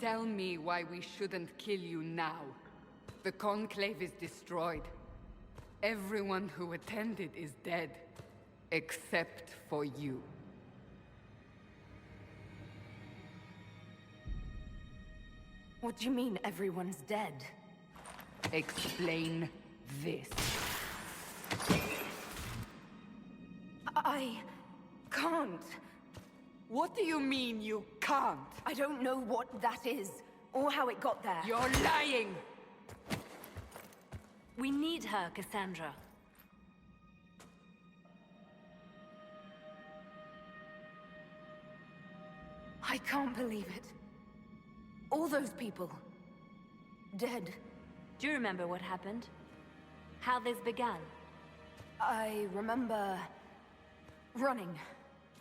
Tell me why we shouldn't kill you now. The Conclave is destroyed. Everyone who attended is dead. Except for you. What do you mean everyone's dead? Explain this. I can't. What do you mean you can't? I don't know what that is, or how it got there. You're lying! We need her, Cassandra. I can't believe it. All those people. Dead. Do you remember what happened? How this began? I remember... running.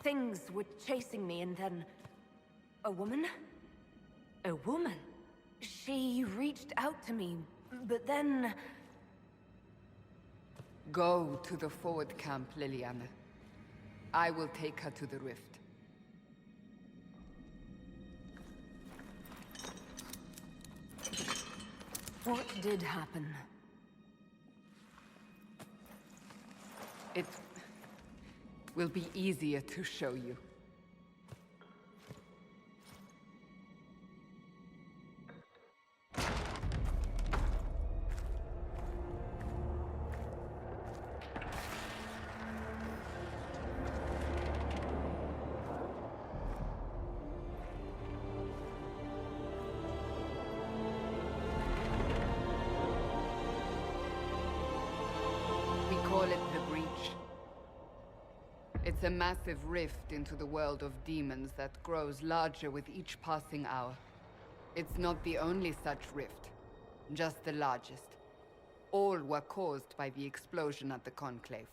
Things were chasing me, and then... a woman? A woman? She reached out to me, but then... Go to the forward camp, Liliana. I will take her to the rift. What did happen? It will be easier to show you. We call it the Breach. It's a massive rift into the world of demons that grows larger with each passing hour. It's not the only such rift, just the largest. All were caused by the explosion at the Conclave.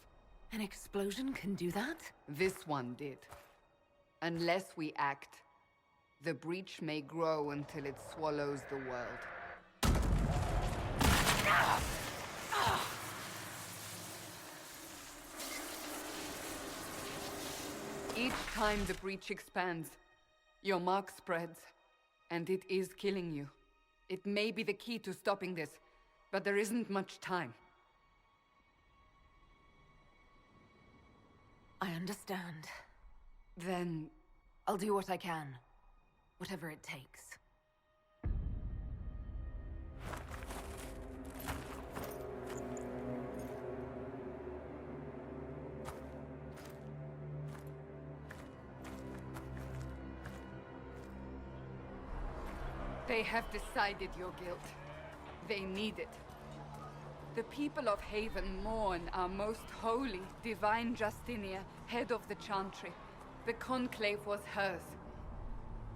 An explosion can do that? This one did. Unless we act, the Breach may grow until it swallows the world. Each time the Breach expands, your mark spreads, and it is killing you. It may be the key to stopping this, but there isn't much time. I understand. Then... I'll do what I can. Whatever it takes. They have decided your guilt. They need it. The people of Haven mourn our most holy, divine Justinia, head of the Chantry. The Conclave was hers.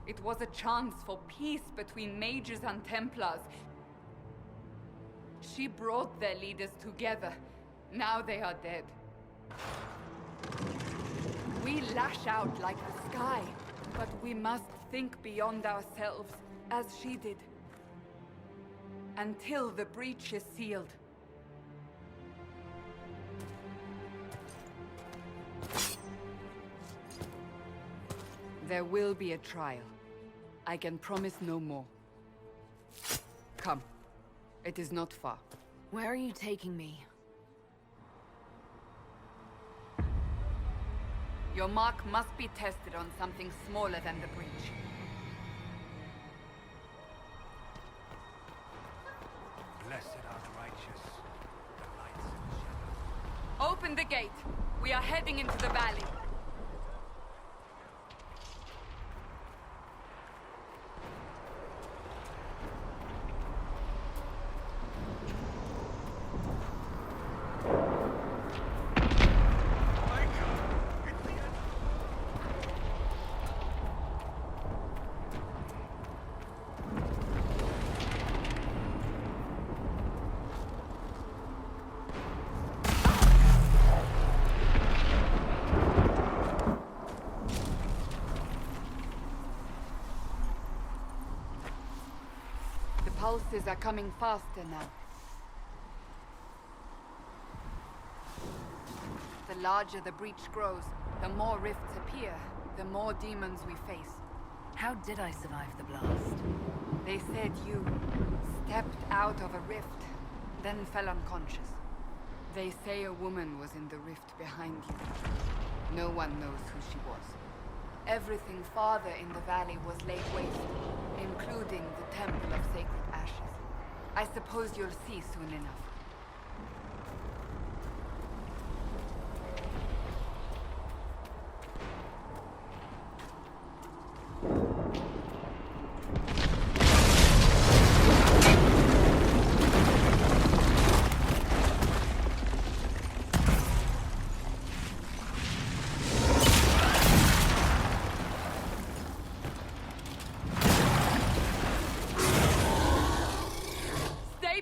It was a chance for peace between mages and Templars. She brought their leaders together. Now they are dead. We lash out like the sky, but we must think beyond ourselves, as she did. Until the breach is sealed. There will be a trial. I can promise no more. Come. It is not far. Where are you taking me? Your mark must be tested on something smaller than the breach. Blessed art righteous, the lights and shadows. Open the gate. We are heading into the valley. Pulses are coming faster now. The larger the breach grows, the more rifts appear, the more demons we face. How did I survive the blast? They said you stepped out of a rift, then fell unconscious. They say a woman was in the rift behind you. No one knows who she was. Everything farther in the valley was laid waste, including the Temple of Sacred Ashes. I suppose you'll see soon enough.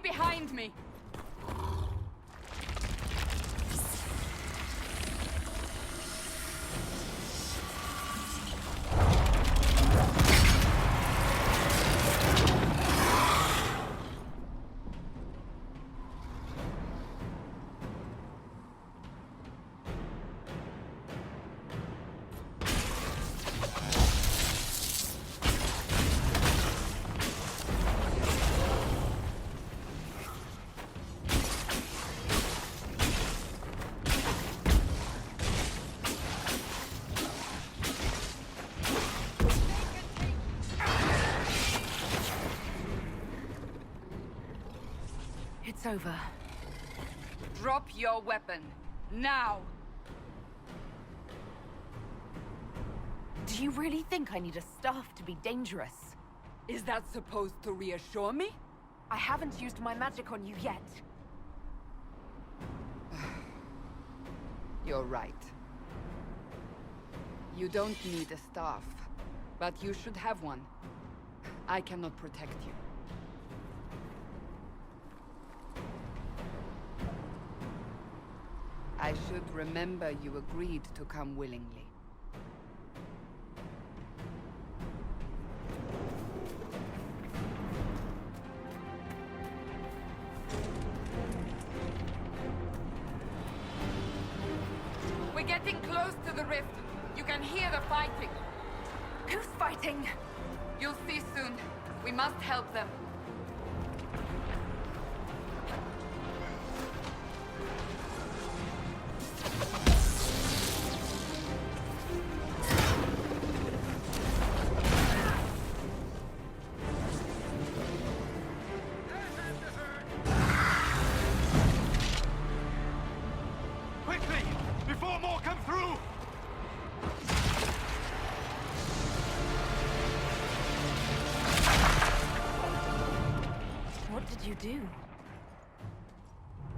Behind me! It's over. Drop your weapon. Now! Do you really think I need a staff to be dangerous? Is that supposed to reassure me? I haven't used my magic on you yet. You're right. You don't need a staff, but you should have one. I cannot protect you. I should remember you agreed to come willingly. We're getting close to the rift. You can hear the fighting. Who's fighting? You'll see soon. We must help them. Quickly! Before more come through! What did you do?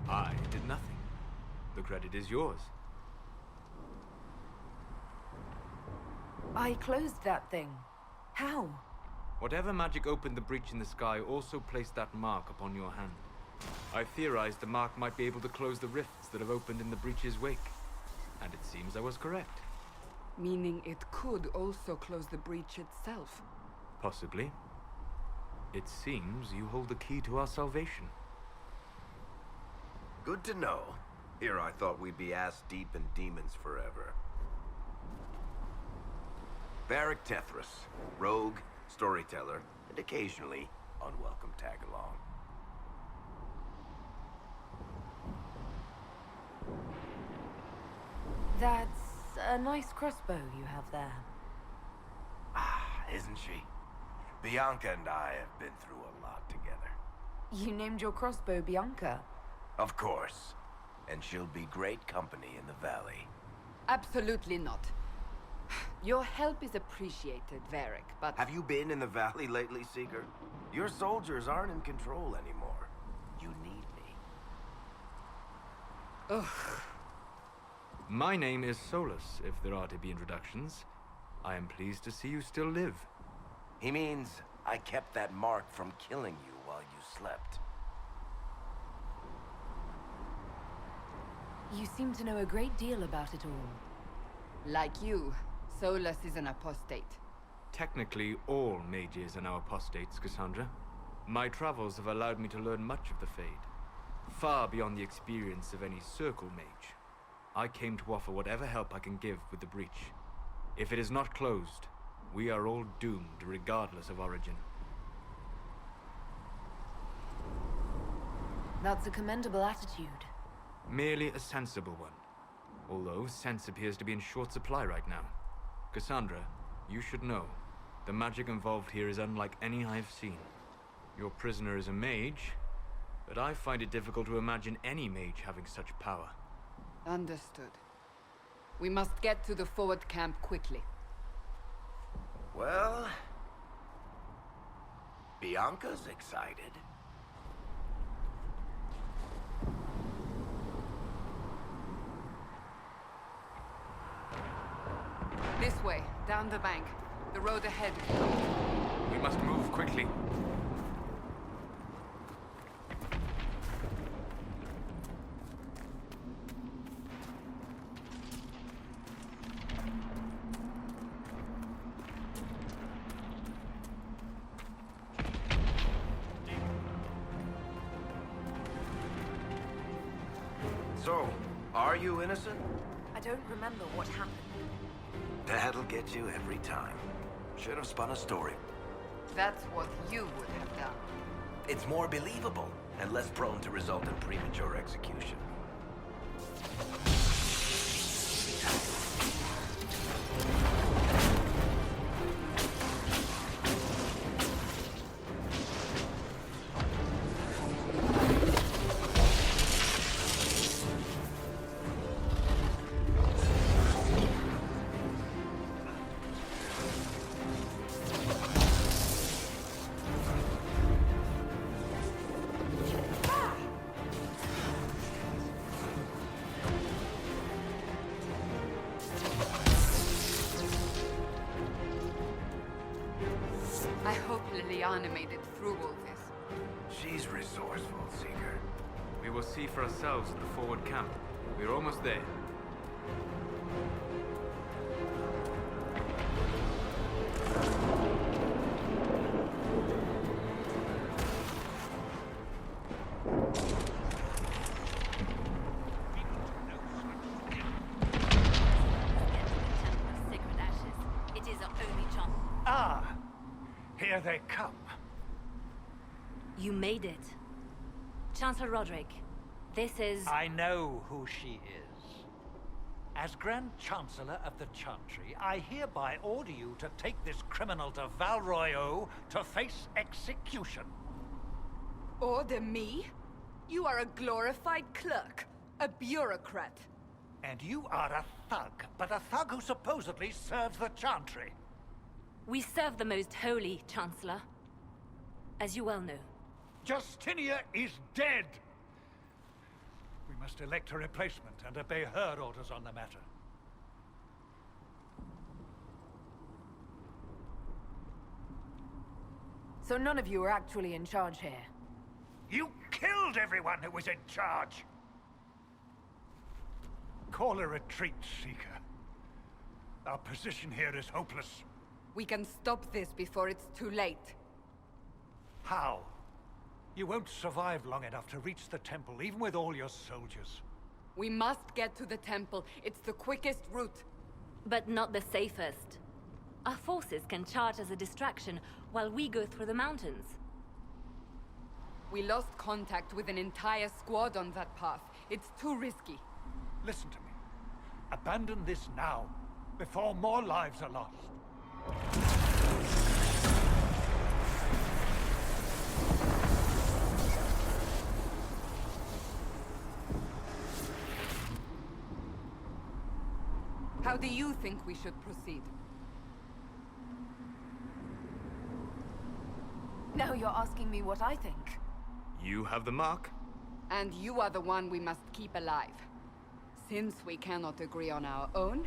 I did nothing. The credit is yours. I closed that thing. How? Whatever magic opened the breach in the sky also placed that mark upon your hand. I theorized the mark might be able to close the rifts that have opened in the breach's wake. And it seems I was correct. Meaning it could also close the breach itself. Possibly. It seems you hold the key to our salvation. Good to know. Here I thought we'd be ass-deep in demons forever. Varric Tethras, rogue, storyteller, and occasionally unwelcome tag-along. That's a nice crossbow you have there. Ah, isn't she? Bianca and I have been through a lot together. You named your crossbow Bianca. Of course. And she'll be great company in the valley. Absolutely not. Your help is appreciated, Varric, but... Have you been in the valley lately, Seeker? Your soldiers aren't in control anymore. You need me. Ugh. My name is Solus, if there are to be introductions. I am pleased to see you still live. He means I kept that mark from killing you while you slept. You seem to know a great deal about it all. Like you, Solus is an apostate. Technically, all mages are now apostates, Cassandra. My travels have allowed me to learn much of the Fade, far beyond the experience of any circle mage. I came to offer whatever help I can give with the breach. If it is not closed, we are all doomed regardless of origin. That's a commendable attitude. Merely a sensible one. Although sense appears to be in short supply right now. Cassandra, you should know. The magic involved here is unlike any I have seen. Your prisoner is a mage, but I find it difficult to imagine any mage having such power. Understood. We must get to the forward camp quickly. Well... Bianca's excited. This way, down the bank. The road ahead. We must move quickly. So, are you innocent? I don't remember what happened. That'll get you every time. Should have spun a story. That's what you would have done. It's more believable, and less prone to result in premature execution. I hope Liliana made it through all this. She's resourceful, Seeker. We will see for ourselves at the forward camp. We're almost there. Sacred ashes. It is our only chance. Ah! Here they come. You made it. Chancellor Roderick, this is... I know who she is. As Grand Chancellor of the Chantry, I hereby order you to take this criminal to Val Royeaux to face execution. Order me? You are a glorified clerk. A bureaucrat. And you are a thug, but a thug who supposedly serves the Chantry. We serve the most holy, Chancellor. As you well know. Justinia is dead! We must elect a replacement and obey her orders on the matter. So none of you are actually in charge here. You killed everyone who was in charge! Call a retreat, Seeker. Our position here is hopeless. We can stop this before it's too late. How? You won't survive long enough to reach the temple, even with all your soldiers. We must get to the temple. It's the quickest route. But not the safest. Our forces can charge as a distraction while we go through the mountains. We lost contact with an entire squad on that path. It's too risky. Listen to me. Abandon this now, before more lives are lost. How do you think we should proceed? Now you're asking me what I think. You have the mark. And you are the one we must keep alive. Since we cannot agree on our own...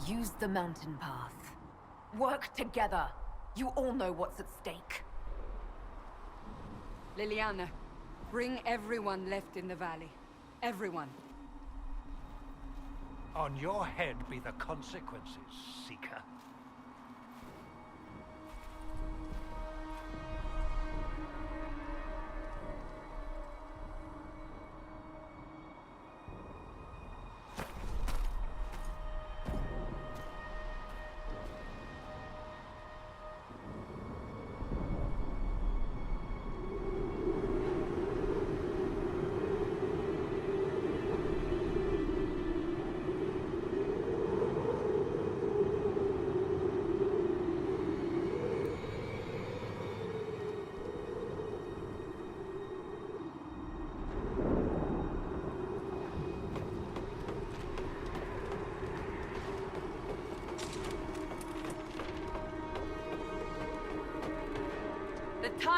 Use the mountain path. Work together. You all know what's at stake. Liliana, bring everyone left in the valley. Everyone. On your head be the consequences, Seeker.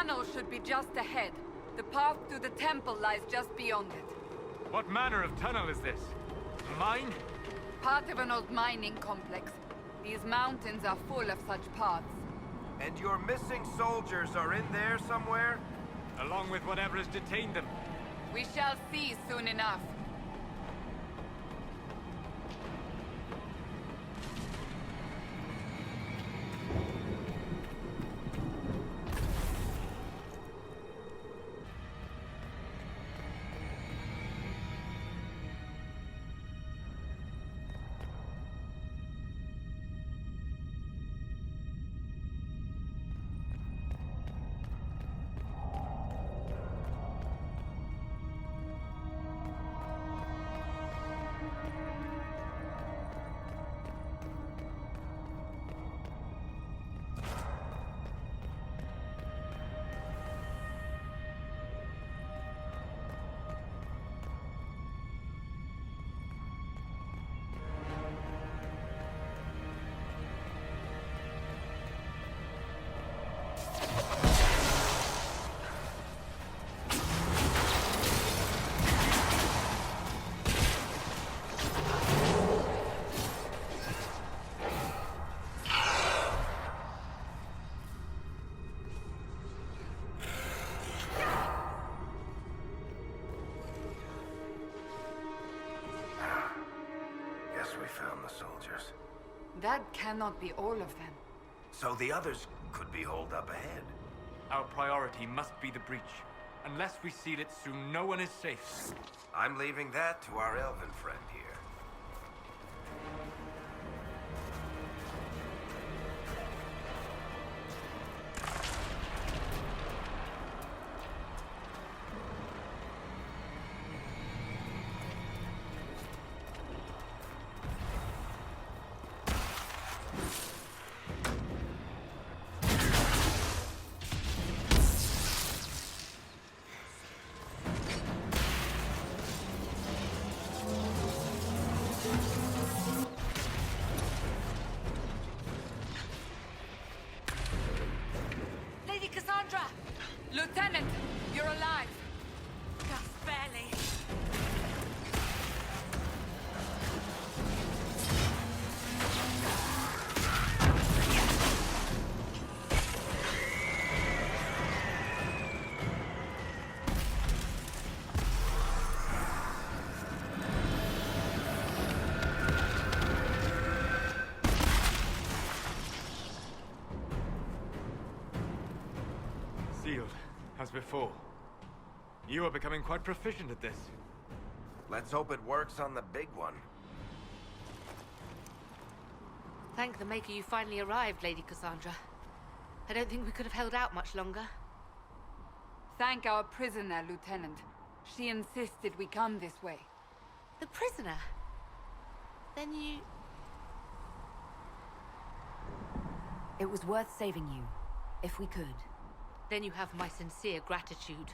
tunnel should be just ahead. The path to the temple lies just beyond it. What manner of tunnel is this? A mine? Part of an old mining complex. These mountains are full of such paths. And your missing soldiers are in there somewhere? Along with whatever has detained them. We shall see soon enough. We found the soldiers. That cannot be all of them. So the others could be holed up ahead. Our priority must be the breach. Unless we seal it soon, no one is safe. I'm leaving that to our elven friend here. Lieutenant, you're alive. Just barely. Sealed, as before. You are becoming quite proficient at this. Let's hope it works on the big one. Thank the Maker you finally arrived, Lady Cassandra. I don't think we could have held out much longer. Thank our prisoner, Lieutenant. She insisted we come this way. The prisoner? Then you... It was worth saving you, if we could. Then you have my sincere gratitude.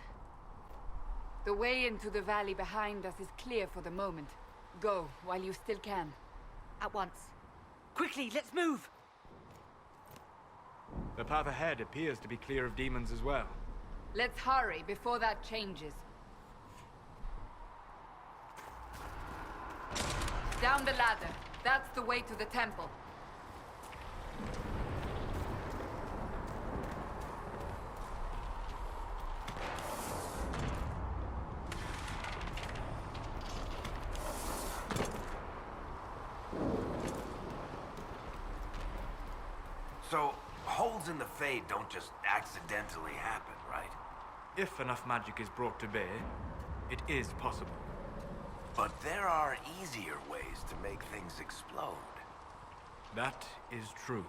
The way into the valley behind us is clear for the moment. Go, while you still can. At once. Quickly, let's move! The path ahead appears to be clear of demons as well. Let's hurry before that changes. Down the ladder. That's the way to the temple. So, holes in the Fade don't just accidentally happen, right? If enough magic is brought to bear, it is possible. But there are easier ways to make things explode. That is true.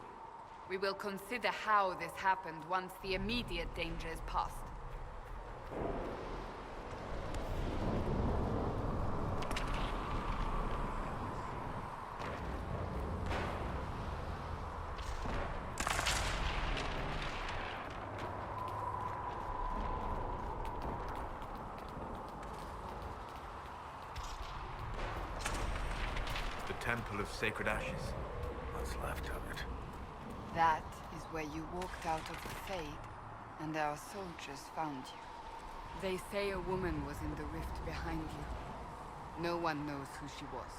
We will consider how this happened once the immediate danger is past. Temple of Sacred Ashes. What's left of it? That is where you walked out of the Fade. And our soldiers found you. They say a woman was in the rift behind you. No one knows who she was.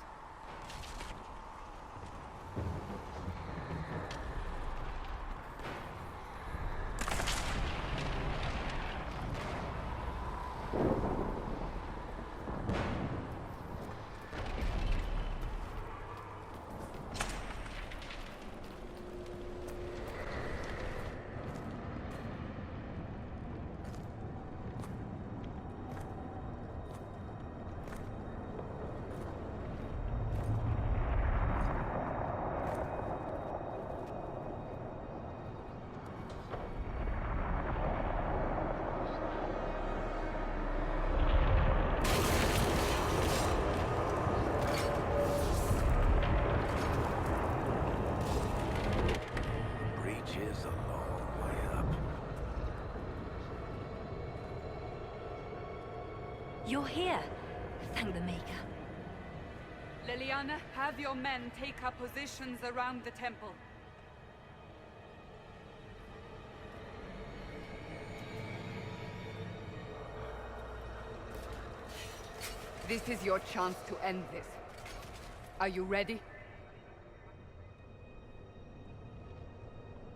Is a long way up. You're here. Thank the Maker. Liliana, have your men take up positions around the temple. This is your chance to end this. Are you ready?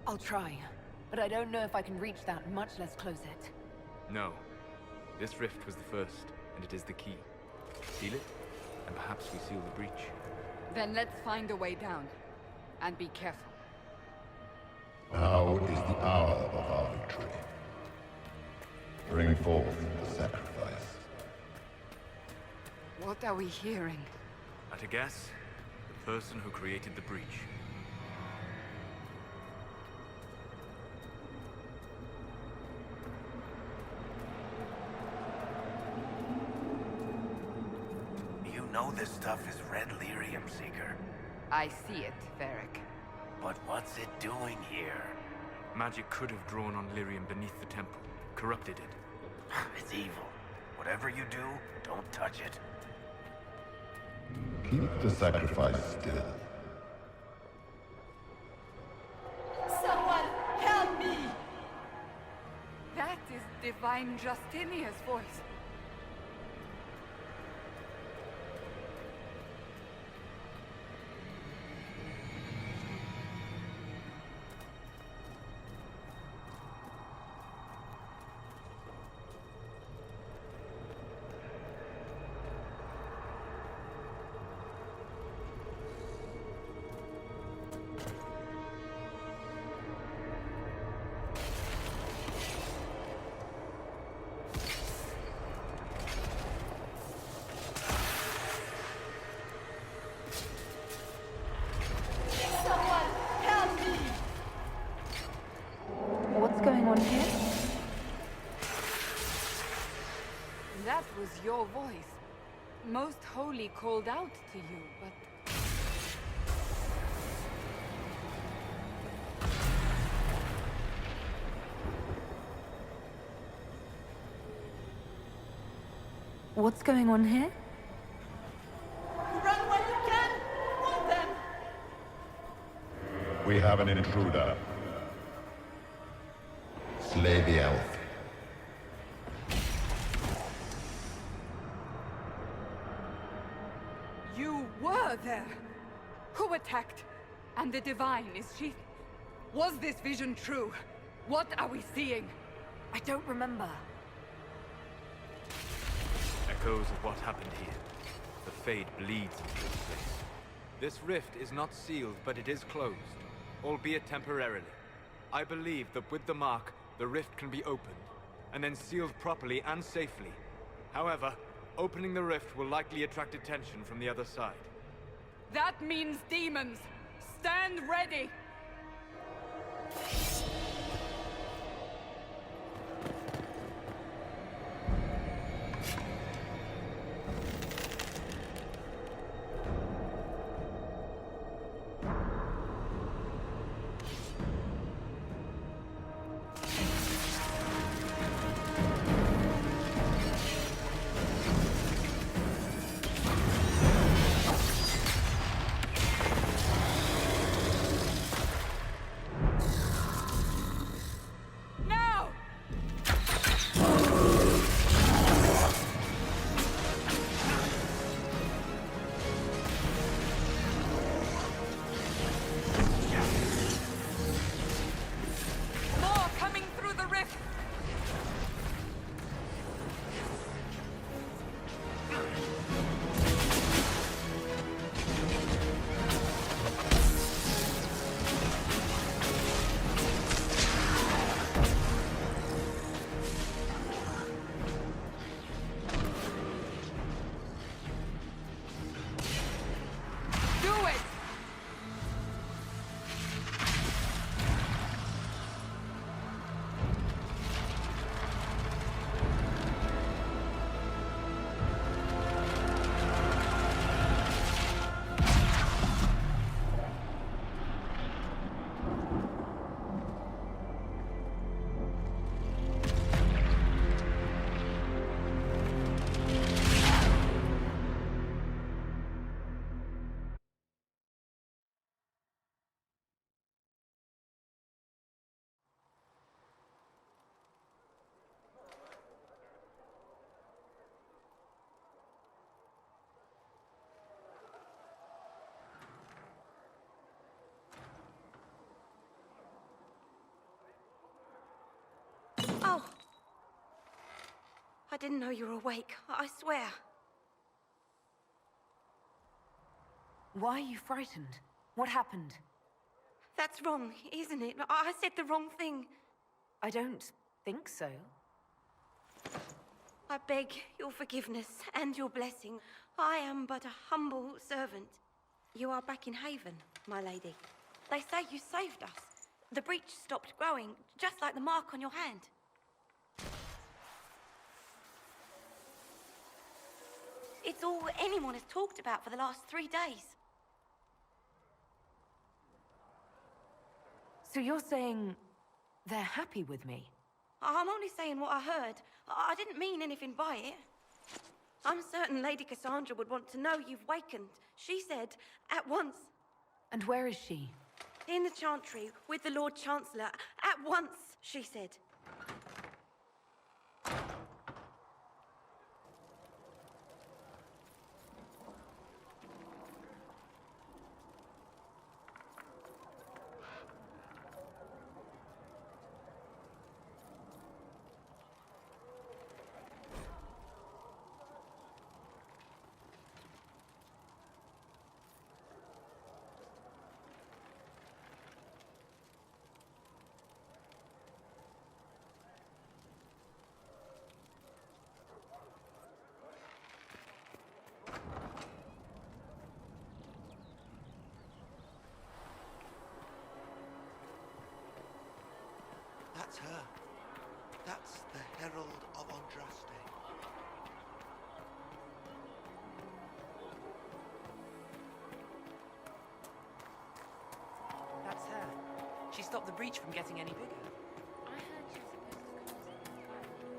I'll try, but I don't know if I can reach that, much less close it. No. This rift was the first, and it is the key. Seal it, and perhaps we seal the breach. Then let's find a way down. And be careful. Now is the hour of our victory. Bring forth the sacrifice. What are we hearing? At a guess, the person who created the breach. You know this stuff is red lyrium, Seeker. I see it, Varric. But what's it doing here? Magic could have drawn on lyrium beneath the temple, corrupted it. It's evil. Whatever you do, don't touch it. Keep the sacrifice still. Someone help me! That is Divine Justinia's voice. What's going on here? That was your voice. Most Holy called out to you, but... What's going on here? Run when you can! Hold them! We have an intruder. Slay the elf. You were there! Who attacked? And the Divine, is she... Was this vision true? What are we seeing? I don't remember. Echoes of what happened here. The Fade bleeds into this place. This rift is not sealed, but it is closed, albeit temporarily. I believe that with the mark, the rift can be opened, and then sealed properly and safely. However, opening the rift will likely attract attention from the other side. That means demons! Stand ready! didn't know you were awake, I swear. Why are you frightened? What happened? That's wrong, isn't it? I said the wrong thing. I don't think so. I beg your forgiveness and your blessing. I am but a humble servant. You are back in Haven, my lady. They say you saved us. The breach stopped growing, just like the mark on your hand. It's all anyone has talked about for the last 3 days. So you're saying they're happy with me? I'm only saying what I heard. I didn't mean anything by it. I'm certain Lady Cassandra would want to know you've wakened. She said, at once. And where is she? In the Chantry, with the Lord Chancellor. At once, she said. That's her. That's the Herald of Andraste. That's her. She stopped the breach from getting any bigger. I heard she was supposed to close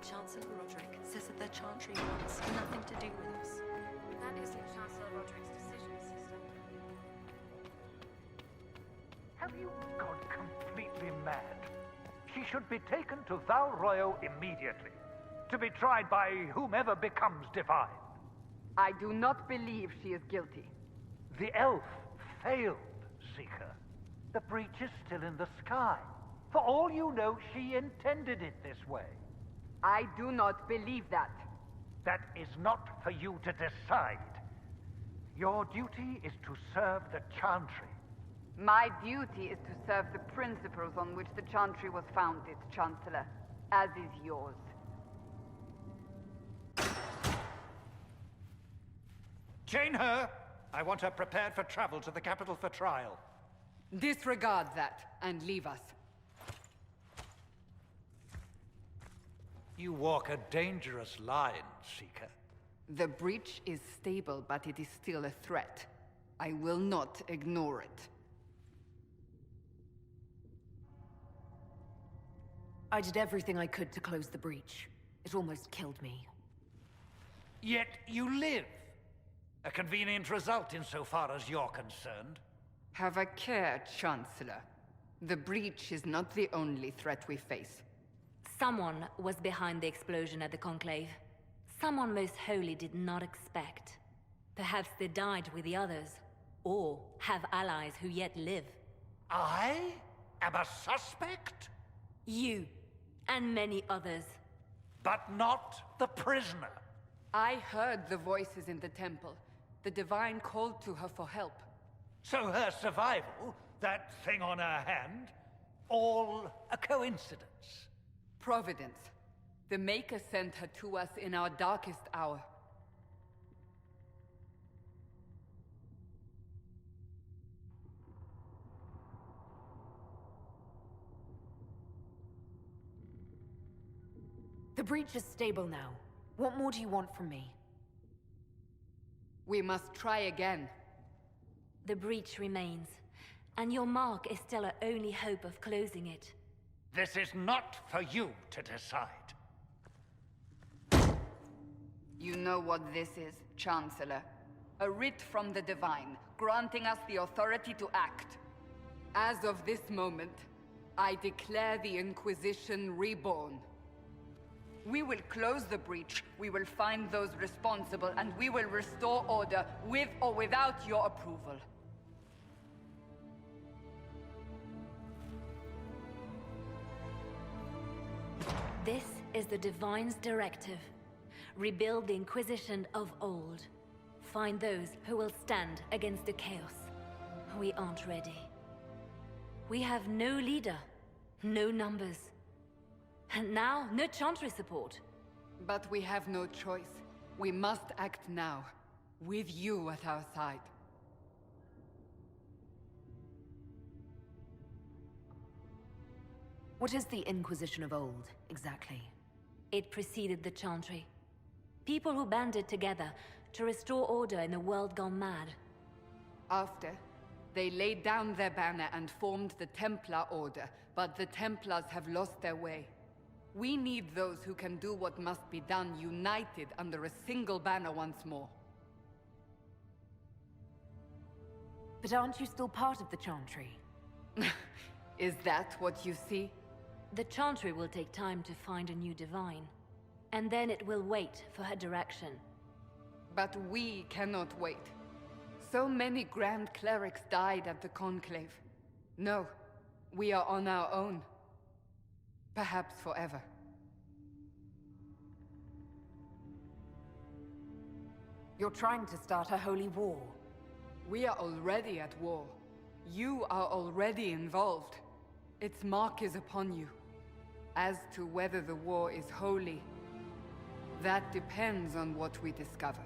Chancellor Roderick says that the Chantry wants nothing to do with us. That isn't Chancellor Roderick's decision, sister. Have you gone completely mad? She should be taken to Val Royo immediately, to be tried by whomever becomes divine. I do not believe she is guilty. The elf failed, Seeker. The breach is still in the sky. For all you know, she intended it this way. I do not believe that. That is not for you to decide. Your duty is to serve the Chantry. My duty is to serve the principles on which the Chantry was founded, Chancellor, as is yours. Chain her! I want her prepared for travel to the capital for trial. Disregard that and leave us. You walk a dangerous line, Seeker. The breach is stable, but it is still a threat. I will not ignore it. I did everything I could to close the breach. It almost killed me. Yet you live. A convenient result insofar as you're concerned. Have a care, Chancellor. The breach is not the only threat we face. Someone was behind the explosion at the Conclave. Someone most holy did not expect. Perhaps they died with the others, or have allies who yet live. I am a suspect? You, and many others. But not the prisoner. I heard the voices in the temple. The Divine called to her for help. So her survival, that thing on her hand, all a coincidence. Providence. The Maker sent her to us in our darkest hour. The breach is stable now. What more do you want from me? We must try again. The breach remains, and your mark is still our only hope of closing it. This is not for you to decide. You know what this is, Chancellor. A writ from the Divine, granting us the authority to act. As of this moment, I declare the Inquisition reborn. We will close the breach, we will find those responsible, and we will restore order, with or without your approval. This is the Divine's directive. Rebuild the Inquisition of old. Find those who will stand against the chaos. We aren't ready. We have no leader, no numbers. And now, no Chantry support. But we have no choice. We must act now, with you at our side. What is the Inquisition of old, exactly? It preceded the Chantry. People who banded together to restore order in a world gone mad. After, they laid down their banner and formed the Templar Order, but the Templars have lost their way. We need those who can do what must be done, united under a single banner once more. But aren't you still part of the Chantry? Is that what you see? The Chantry will take time to find a new Divine. And then it will wait for her direction. But we cannot wait. So many Grand Clerics died at the Conclave. No, we are on our own. Perhaps forever. You're trying to start a holy war. We are already at war. You are already involved. Its mark is upon you. As to whether the war is holy, that depends on what we discover.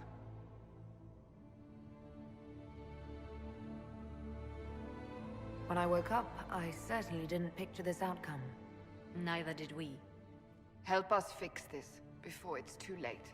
When I woke up, I certainly didn't picture this outcome. Neither did we. Help us fix this before it's too late.